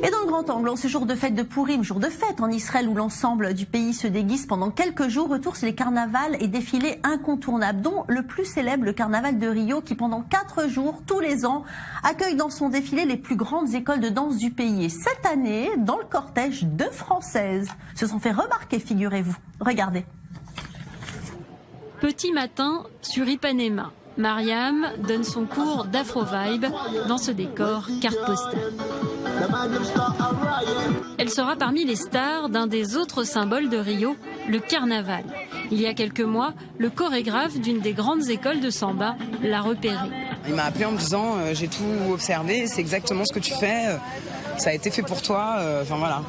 Et dans le Grand Angle, en ce jour de fête de Pourim, jour de fête en Israël où l'ensemble du pays se déguise pendant quelques jours, retour sur les carnavals et défilés incontournables, dont le plus célèbre, le carnaval de Rio, qui pendant 4 jours, tous les ans, accueille dans son défilé les plus grandes écoles de danse du pays. Et cette année, dans le cortège, 2 Françaises se sont fait remarquer, figurez-vous. Regardez. Petit matin sur Ipanema. Mariam donne son cours d'Afro-Vibe dans ce décor carte postale. Elle sera parmi les stars d'un des autres symboles de Rio, le carnaval. Il y a quelques mois, le chorégraphe d'une des grandes écoles de samba l'a repéré. Il m'a appelé en me disant j'ai tout observé, c'est exactement ce que tu fais, ça a été fait pour toi, enfin voilà.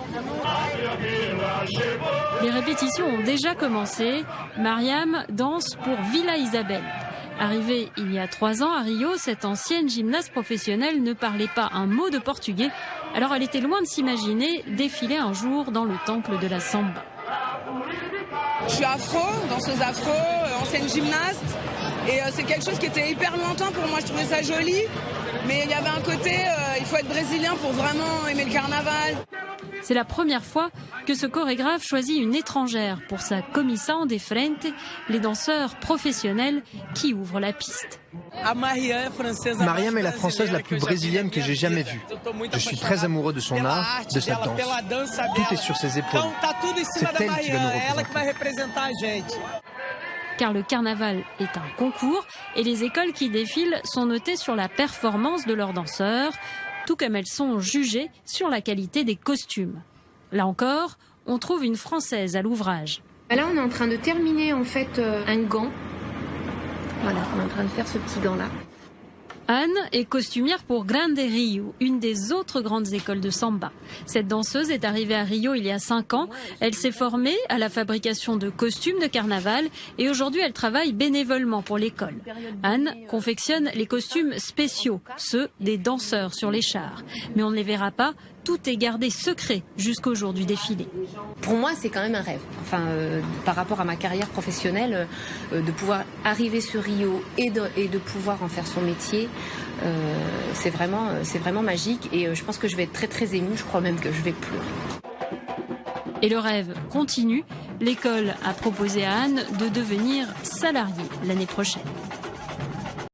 Les répétitions ont déjà commencé. Mariam danse pour Villa Isabel. Arrivée il y a 3 ans à Rio, cette ancienne gymnaste professionnelle ne parlait pas un mot de portugais, alors elle était loin de s'imaginer défiler un jour dans le temple de la samba. Je suis afro, danseuse afro, ancienne gymnaste, et c'est quelque chose qui était hyper lointain pour moi, je trouvais ça joli, mais il y avait un côté, il faut être brésilien pour vraiment aimer le carnaval. C'est la première fois que ce chorégraphe choisit une étrangère pour sa comissão de frente, les danseurs professionnels qui ouvrent la piste. Mariam est la Française la plus brésilienne que j'ai jamais vue. Je suis très amoureux de son art, de sa danse. Tout est sur ses épaules. C'est elle qui va nous représenter. Car le carnaval est un concours et les écoles qui défilent sont notées sur la performance de leurs danseurs, tout comme elles sont jugées sur la qualité des costumes. Là encore, on trouve une Française à l'ouvrage. Là, on est en train de terminer en fait un gant. Voilà, on est en train de faire ce petit gant-là. Anne est costumière pour Grande Rio, une des autres grandes écoles de samba. Cette danseuse est arrivée à Rio il y a 5 ans. Elle s'est formée à la fabrication de costumes de carnaval et aujourd'hui elle travaille bénévolement pour l'école. Anne confectionne les costumes spéciaux, ceux des danseurs sur les chars. Mais on ne les verra pas, tout est gardé secret jusqu'au jour du défilé. Pour moi, c'est quand même un rêve. Enfin, par rapport à ma carrière professionnelle, de pouvoir arriver sur Rio et de pouvoir en faire son métier, c'est vraiment magique. Et je pense que je vais être très très émue. Je crois même que je vais pleurer. Et le rêve continue. L'école a proposé à Anne de devenir salariée l'année prochaine.